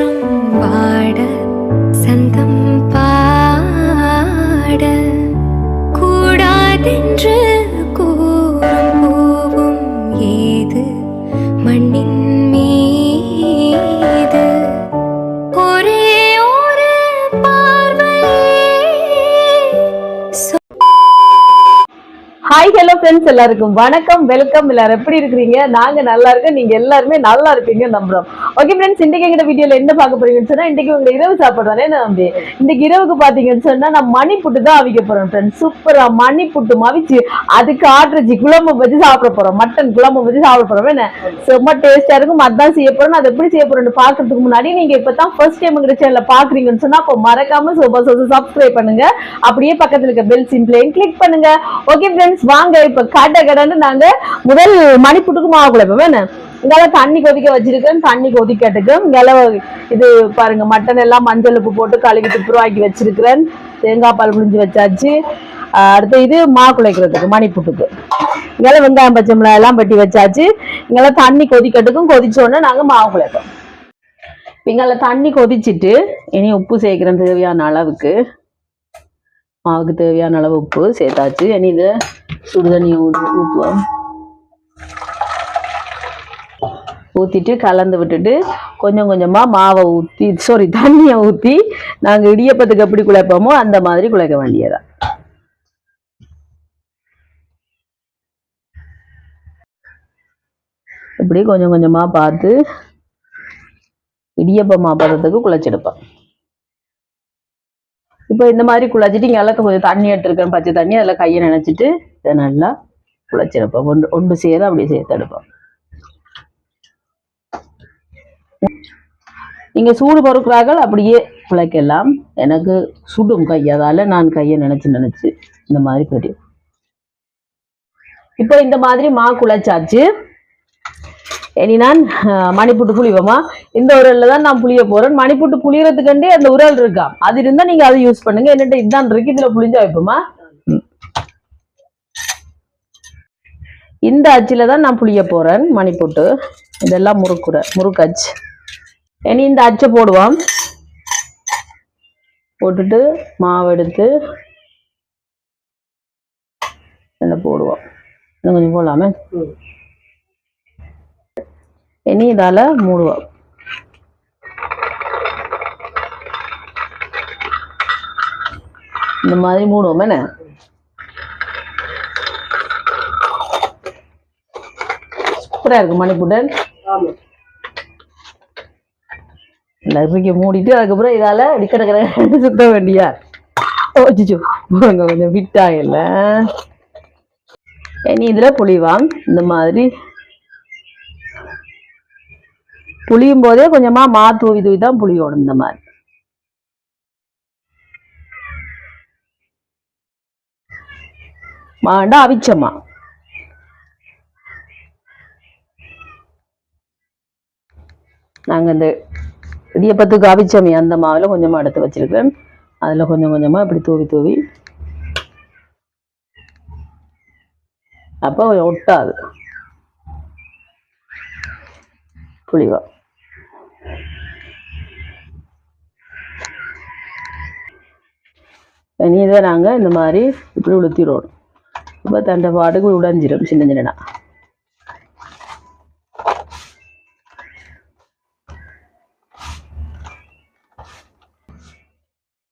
காற்றும் வாட சந்தம் பாட கூடாதென்று கூறும் பூவும் ஏது மண்ணின் மீது ஒரே ஒரு பார்வை. ஹாய் ஹலோ ஃப்ரெண்ட்ஸ், எல்லாருக்கும் வணக்கம், வெல்கம். எல்லாரும் எப்படி இருக்கிறீங்க? நாங்க நல்லா இருக்கோம், நீங்க எல்லாருமே நல்லா இருப்பீங்க நம்புறோம். ஓகே ஃப்ரெண்ட்ஸ், இன்னைக்கு எங்க வீடியோல என்ன பார்க்க போறீங்கன்னு சொன்னா, இன்னைக்கு உங்க இரவு சாப்பிடுறானே நம்பி இன்னைக்கு இரவுக்கு பாத்தீங்கன்னு சொன்னா நான் மணி புட்டு தான் அவிக்க போறேன் ஃப்ரெண்ட்ஸ். சூப்பரா மணி புட்டு மவிச்சு அதுக்கு ஆட்டுறச்சி குழம்பு வச்சு சாப்பிட போறோம், மட்டன் குழம்பு வச்சு சாப்பிட போறோம். என்ன ரொம்ப டேஸ்டா இருக்கும், அதான் செய்ய போறோம். அது எப்படி செய்ய போறோம்னு பாக்குறதுக்கு முன்னாடி நீங்க இப்பதான் ஃபர்ஸ்ட் டைம் எங்க சேனல்ல பாக்குறீங்கன்னு சொன்னா அப்போ மறக்காம சப்ஸ்கிரைப் பண்ணுங்க, அப்படியே பக்கத்துல இருக்க பெல் சிம்பிளையும் கிளிக் பண்ணுங்க. ஓகே ஃப்ரெண்ட்ஸ், வாங்க இப்ப கடன்னு நாங்க முதல் மணிப்புட்டுக்கு மாவு குழப்போம். என்ன இங்கால தண்ணி கொதிக்க வச்சிருக்கேன், தண்ணி கொதிக்கட்டுக்கு இங்கால இது பாருங்க, மட்டன் எல்லாம் மஞ்சள் உப்பு போட்டு கழுவி துப்புரவாக்கி வச்சிருக்கிறேன். தேங்காய் பால் புளிஞ்சு வச்சாச்சு. அடுத்து இது மாவு குழைக்கிறதுக்கு மணிப்புட்டுக்கு இங்கால வெங்காயம் பச்சை மிளகாய் எல்லாம் வெட்டி வச்சாச்சு. இங்கால தண்ணி கொதிக்கட்டுக்கும், கொதிச்சோடனே நாங்க மாவு குழைப்போம். இங்கால தண்ணி கொதிச்சுட்டு இனி உப்பு சேர்க்கிறேன் தேவையான அளவுக்கு. மாவுக்கு தேவையான அளவு உப்பு சேர்த்தாச்சு. இனி இதை சுடுதண்ணியை ஊற்றுவோம். ஊற்றிட்டு கலந்து விட்டுட்டு கொஞ்சம் கொஞ்சமாக மாவை ஊற்றி தண்ணியை ஊற்றி நாங்கள் இடியப்பத்துக்கு எப்படி குழைப்போமோ அந்த மாதிரி குழைக்க வேண்டியதான். இப்படி கொஞ்சம் கொஞ்சமாக பார்த்து இடியப்ப பதத்துக்கு குழைச்செடுப்பேன். இப்போ இந்த மாதிரி குழைச்சிட்டு இங்கே எல்லாம் கொஞ்சம் தண்ணி எடுத்துருக்கேன், பச்சை தண்ணி. அதில் கையை நினைச்சிட்டு இதை நல்லா குழைச்சிருப்பேன். ஒன்று சேர அப்படி சேர்த்து எடுப்பேன். நீங்க சூடு பொறுக்கிறார்கள் அப்படியே குழைக்கலாம். எனக்கு சுடும் கை, அதால நான் கையை நினைச்சு இந்த மாதிரி தெரியும். இப்போ இந்த மாதிரி மா குழைச்சாச்சு. இனி நான் மணிப்புட்டு புளிவோமா, இந்த உரல்ல தான் நான் புளிய போறேன். மணிப்புட்டு புளியறதுக்கண்டே அந்த உரல் இருக்கா, அது இருந்தா நீங்க அதை யூஸ் பண்ணுங்க. என்னட்ட இதுதான் இருக்கு, இதுல புளிஞ்சா வைப்போமா. இந்த அச்சுல தான் நான் புளிய போறேன் மணிப்புட்டு. இதெல்லாம் முறுக்கச்சு. இனி இந்த அச்சை போடுவோம். போட்டுட்டு மாவு எடுத்து இதில் போடுவோம். இன்னும் கொஞ்சம் போடலாமே. இனி இதால மூடுவோம். இந்த மாதிரி மூடுவோம். என்ன சூப்பரா இருக்கு மணிப்புட்டன். எல்லாருக்கும் மூடிட்டு அதுக்கப்புறம் இதால அடிக்கடக்கிற சுத்த வேண்டியா. கொஞ்சம் விட்டாயில்ல. இனி இதுல புளிவாங்க. இந்த மாதிரி புளியும் போதே கொஞ்சமா மா தூவி தான் புளியோடும். இந்த மாதிரி மாண்டா அவிச்சமா. நாங்க இந்த இடியப்பத்துக்கு அவிச்சமே அந்த மாவுல கொஞ்சமா எடுத்து வச்சிருக்கேன். அதுல கொஞ்சம் கொஞ்சமா இப்படி தூவி அப்போ ஒட்டாது புளிவா. இனி இதை நாங்கள் இந்த மாதிரி இப்படி உளுத்திடுவோம். இப்போ தண்டை பாட்டுக்கு உடைஞ்சிடும் சின்ன சின்னனா.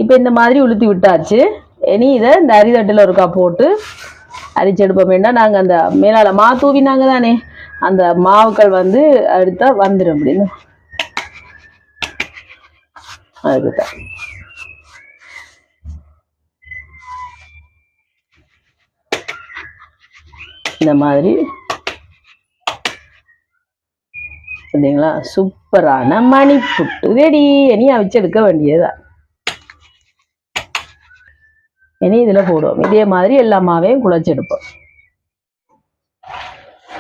இப்போ இந்த மாதிரி உளுத்தி விட்டாச்சு. இனி இதை இந்த அரிதட்டில் ஒருக்கா போட்டு அரிச்செடுப்போம். வேண்டாம், நாங்கள் அந்த மேலால மா தூவினாங்க தானே, அந்த மாவுக்கள் வந்து அடுத்தா வந்துடும் அப்படின்னு. அதுக்குதான் இந்த மாதிரி பார்த்தீங்களா, சூப்பரான மணிப்புட்டு ரெடி. இனி அவிச்சு எடுக்க வேண்டியதுதான். இனி இதுல போடுவோம். இதே மாதிரி எல்லா மாவையும் குழைச்செடுப்போம்.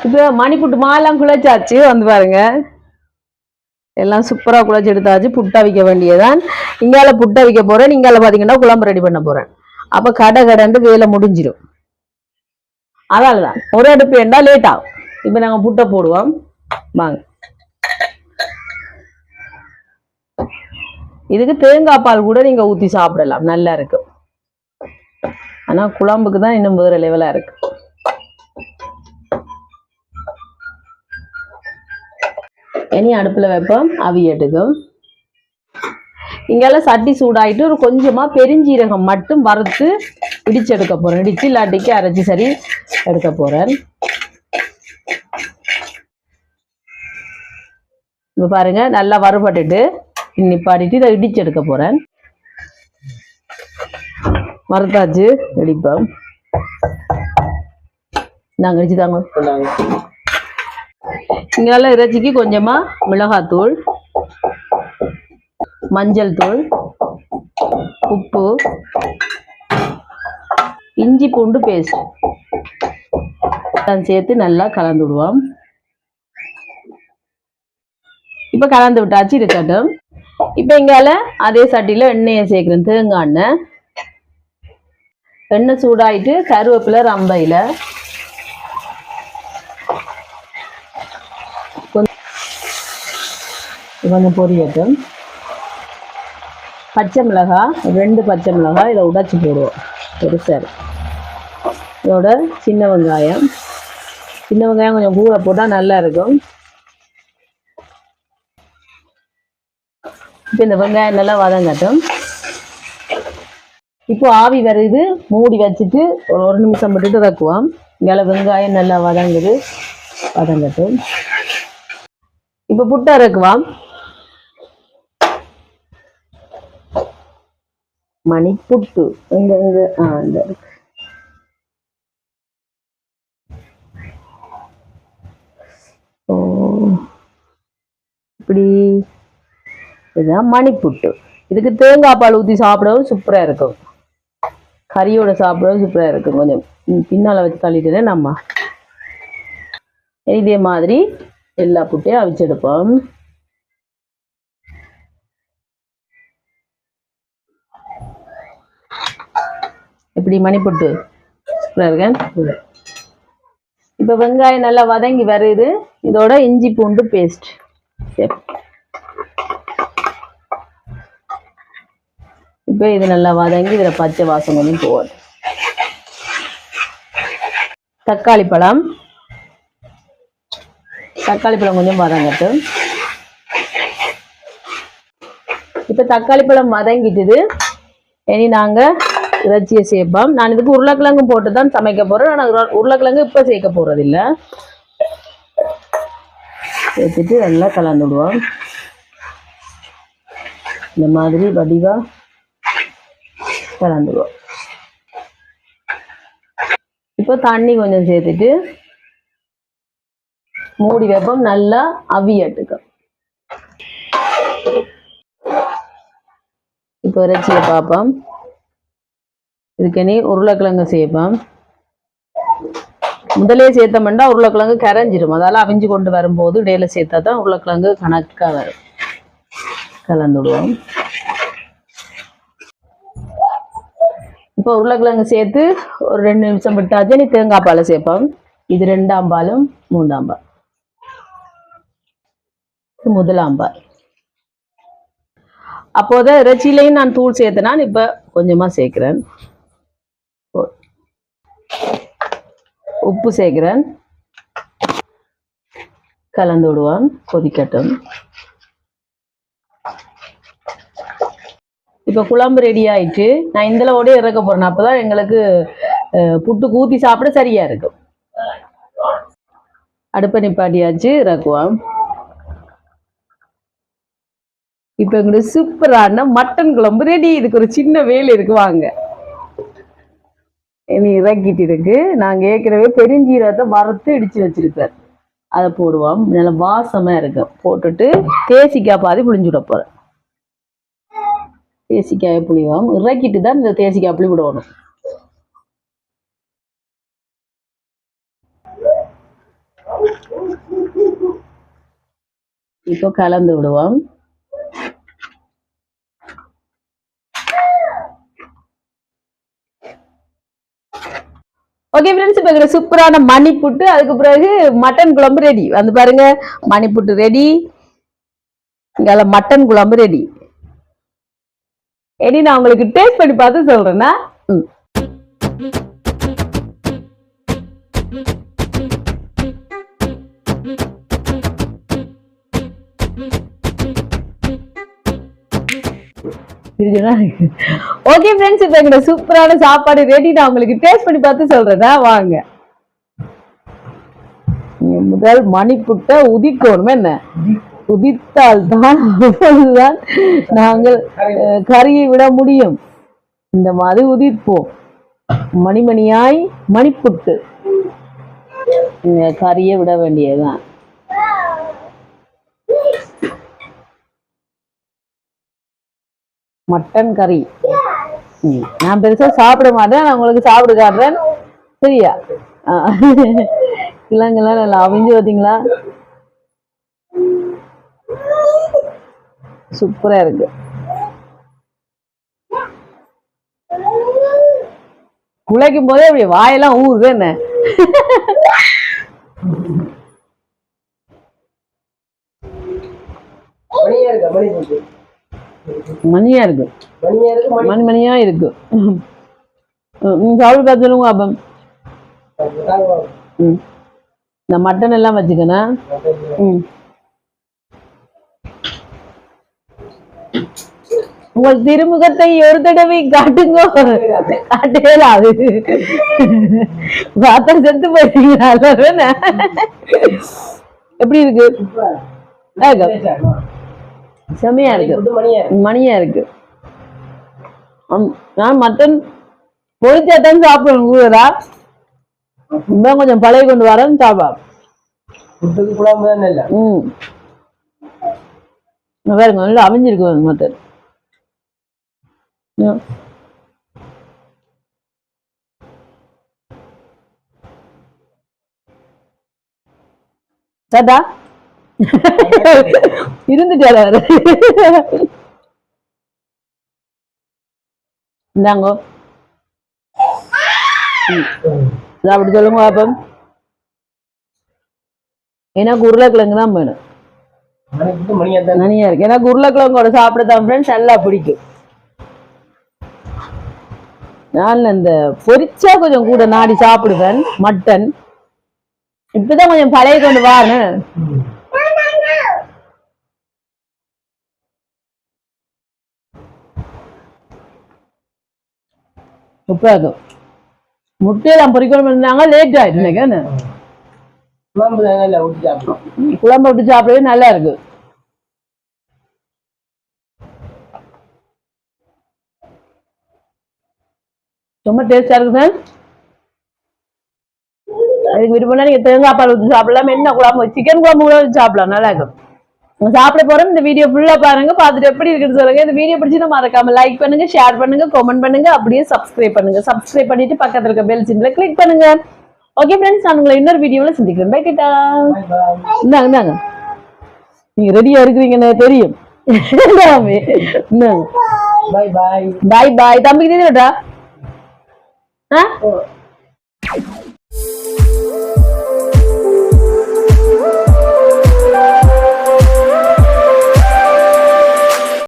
இப்போ மணிப்புட்டு மாலாம் குழைச்சாச்சு. வந்து பாருங்க, எல்லாம் சூப்பரா குழைச்சி எடுத்தாச்சு. புட்டை வைக்க வேண்டியதான். இங்கால புட்டை வைக்க போறேன், இங்கால பாத்தீங்கன்னா குழம்பு ரெடி பண்ண போறேன். அப்ப கடன்னு வேலை முடிஞ்சிடும். அதனாலதான் ஒரு அடுப்பு வேண்டா லேட் ஆகும். இப்ப நாங்க புட்டை போடுவோம் வாங்க. இதுக்கு தேங்காய் பால் கூட நீங்க ஊத்தி சாப்பிடலாம், நல்லா இருக்கும். ஆனா குழம்புக்கு தான் இன்னும் வேற லெவலா இருக்கு. இனி அடுப்புல வைப்போம், அவியட்டுக்கும். இங்கெல்லாம் சட்டி சூடாயிட்டு ஒரு கொஞ்சமா பெருஞ்சீரகம் மட்டும் வறுத்து இடிச்சு எடுக்க போறேன். இடிச்சு இல்லாட்டிக்கு அரைச்சி சரி எடுக்க போறேன். இப்ப பாருங்க நல்லா வறுபட்டுட்டு நிப்பாட்டிட்டு இதை இடிச்சு எடுக்க போறேன். வறுத்தாச்சு, இடிப்போம். நாங்க இடிச்சு தாங்க. இங்கெல்லாம் இறைச்சிக்கு கொஞ்சமா மிளகாத்தூள், மஞ்சள் தூள், உப்பு, இஞ்சி பூண்டு பேஸ்ட் சேர்த்து நல்லா கலந்து விடுவோம். இப்ப கலந்து விட்டாச்சு, இருக்கட்டும். இப்ப இங்கால அதே சட்டியில எண்ணெயை சேர்க்கிறேன், தேங்காய் எண்ணெய். எண்ணெய் சூடாயிட்டு கருவேப்பிலை, ரம்பையில கொஞ்சம் பொரியட்டும். பச்சை மிளகாய், 2 பச்சை மிளகாய் இதை உடைச்சி போடுவோம் பெருசாக. இதோட சின்ன வெங்காயம் கொஞ்சம் கூட போட்டால் நல்லா இருக்கும். இப்போ இந்த வெங்காயம் நல்லா வதங்கட்டும். இப்போ ஆவி வருது, மூடி வச்சுட்டு ஒரு நிமிஷம் விட்டுட்டு இறக்குவோம். இங்கே வெங்காயம் நல்லா வதங்கட்டும். இப்போ புட்டை இறக்குவோம். மணிப்புட்டு இந்த இப்படி இதுதான் மணிப்புட்டு. இதுக்கு தேங்காய் பால் ஊற்றி சாப்பிடவும் சூப்பரா இருக்கும், கறியோட சாப்பிடவும் சூப்பரா இருக்கும். கொஞ்சம் பின்னால வச்சு தள்ளிட்டு நம்ம இதே மாதிரி எல்லா புட்டையும் அவிச்செடுப்போம். இப்படி மணிப்புட்டு இப்ப வெங்காயம் நல்லா வதங்கி வருது. இதோட இஞ்சி பூண்டு பேஸ்ட், இப்ப இது நல்லா வதங்கி இதுல பச்சை வாசம் கொஞ்சம் போகுது. தக்காளி பழம் கொஞ்சம் வதங்கட்டும். இப்ப தக்காளி பழம் வதங்கிட்டுது. இனி நாங்க இறைச்சியை சேர்ப்போம். நான் இதுக்கு உருளைக்கிழங்கு போட்டு தான் சமைக்க போறேன். ஆனால் உருளைக்கிழங்கு இப்ப சேர்க்க போறது இல்லை. சேர்த்துட்டு நல்லா கலந்து விடுவோம். இந்த மாதிரி வடிவா கலந்து விடுவோம். இப்போ தண்ணி கொஞ்சம் சேர்த்துட்டு மூடி வைப்போம், நல்லா அவியட்டுக்கும். இப்போ இறைச்சியை பார்ப்போம். இதுக்கு நீ உருளைக்கிழங்கு சேர்ப்போம். முதலே சேர்த்தோம்னா உருளைக்கிழங்கு கரைஞ்சிடும். அதால அவிஞ்சு கொண்டு வரும்போது இடையில சேர்த்தா தான் உருளைக்கிழங்கு கணக்கா வரும். கலந்து விடுவோம். இப்போ உருளைக்கிழங்கு சேர்த்து ஒரு 2 நிமிஷம் விட்டாச்சு. நீ தேங்காய் பாலை சேர்ப்போம். இது 2ஆம் பாலும் 3ஆம் பால், முதலாம் பால். அப்போதான் இறைச்சியிலையும் நான் தூள் சேர்த்தேனா இப்ப கொஞ்சமா சேர்க்கிறேன். உப்பு சேர்க்கிறேன். கலந்து விடுவோம், கொதிக்கட்டும். இப்ப குழம்பு ரெடி ஆயிட்டு நான் இந்த ஓட இறக்க போறேன். அப்பதான் எங்களுக்கு புட்டு ஊத்தி சாப்பிட சரியா இருக்கும். அடுப்பை நிப்பாட்டியாச்சு, இறக்குவோம். இப்ப எங்களுக்கு சூப்பரான மட்டன் குழம்பு ரெடி. இதுக்கு ஒரு சின்ன வேலை இருக்கு, வாங்க. இனி இறக்கிட்டு இருக்கு. நாங்க ஏற்கனவே பெருஞ்சீரகத்தை வறுத்து இடிச்சு வச்சிருக்கேன், அதை போடுவோம். நல்ல வாசமா இருக்கு. போட்டுட்டு தேசிக்காய் பாதி புளிஞ்சு விட போறேன். தேசிக்காயை புளிவோம். இறக்கிட்டு தான் இந்த தேசிக்காய் புளி விடணும். இப்போ கலந்து விடுவோம். ஓகே ஃப்ரெண்ட்ஸ், இப்போ சூப்பரான மணிப்புட்டு, அதுக்கு பிறகு மட்டன் குழம்பு ரெடி. வந்து பாருங்க, மணிப்புட்டு ரெடி, இங்கால மட்டன் குழம்பு ரெடி. இனி நான் உங்களுக்கு டேஸ்ட் பண்ணி பார்த்து சொல்றேன்னா. ஓகே ஃப்ரெண்ட்ஸ், இப்போ எங்களோட சூப்பரான சாப்பாடு ரெடி. நான் உங்களுக்கு டேஸ்ட் பண்ணி பார்த்து சொல்றேன்னா வாங்க. முதல் மணிப்புட்டை உதிக்கணும். என்ன உதித்தால் தான் அப்பொழுதுதான் நாங்கள் கறியை விட முடியும். இந்த மாதிரி உதிர்ப்போம். மணிமணியாய் மணிப்புட்டு கறியை விட வேண்டியதுதான். மட்டன் கறி நான் பெருசா சாப்பிட மாட்டேன். நான் உங்களுக்கு சாப்பிட காட்டுறேன், சரியா? கிழங்கெல்லாம் நல்லா அவிஞ்சு பார்த்தீங்களா? சூப்பரா இருக்கு. குழைக்கும் போதே அப்படி வாயெல்லாம் ஊறுது. என்ன மணியா இருக்கு, மணி மணியா இருக்கு. சாப்பிட்டு பார்த்து சொல்லுங்க அப்ப. இந்த மட்டன் எல்லாம் வச்சுக்கணும். உங்கள் திருமுகத்தை ஒரு தடவை காட்டுங்க. காட்டேலாது, பார்த்தா செத்து போயிட்டீங்களா? எப்படி இருக்கு? செம்மையா இருக்கு, மணியா இருக்கு. நான் மட்டன் பொரிச்சாத்தான் சாப்பிடணும். கூடதா இன்னும் கொஞ்சம் பழைய கொண்டு வரேன் சாப்பா. பாருங்க, நல்லா அமைஞ்சிருக்கு மட்டன். சாதா இருந்துட்டாரு. இந்தாங்கோ, அப்படி சொல்லுங்க பாப்போம். எனக்கு உருளைக்கிழங்கு தான் வேணும். மணியா இருக்கு. எனக்கு உருளைக்கிழங்கோட சாப்பிடத்தான் ஃப்ரெண்ட்ஸ் நல்லா பிடிக்கும். நான் இந்த பொரிச்சா கொஞ்சம் கூட நாடி சாப்பிடுவேன் மட்டன். இப்பதான் கொஞ்சம் பழைய கொண்டு வாங்க. உப்பு முட்டையெல்லாம் பொரிக்கணும் இருந்தாங்க, லேட் ஆயிடுச்சு. குழம்பு விட்டு சாப்பிடவே நல்லா இருக்கு. ரொம்ப டேஸ்டா இருக்கு சார். அதுக்கு விருப்பம்னா நீங்க தேங்காய் பால் ஊற்றி சாப்பிடலாம். என்ன குழம்பு, சிக்கன் குழம்பு கூட வச்சு சாப்பிடலாம், நல்லா இருக்கும். சாப்பிட போறோம். இந்த வீடியோ ஃபுல்லா பாருங்க, பார்த்துட்டு எப்படி இருக்குன்னு சொல்லுங்க. இந்த வீடியோ பிடிச்சினா மறக்காம லைக் பண்ணுங்க, ஷேர் பண்ணுங்க, கமெண்ட் பண்ணுங்க, அப்படியே சப்ஸ்கிரைப் பண்ணுங்க. சப்ஸ்கிரைப் பண்ணிட்டு பக்கத்துல இருக்க பெல் சிம்பிளை கிளிக் பண்ணுங்க. ஓகே ஃப்ரெண்ட்ஸ், நான் உங்களை இன்னொரு வீடியோல சந்திக்கிறேன். பை கிட்டா. இந்தாங்க, நீங்க ரெடியா இருக்கிறீங்கன்னு தெரியும். பாய் பாய் பாய் பாய். தம்பிக்கு தெரியும்டா.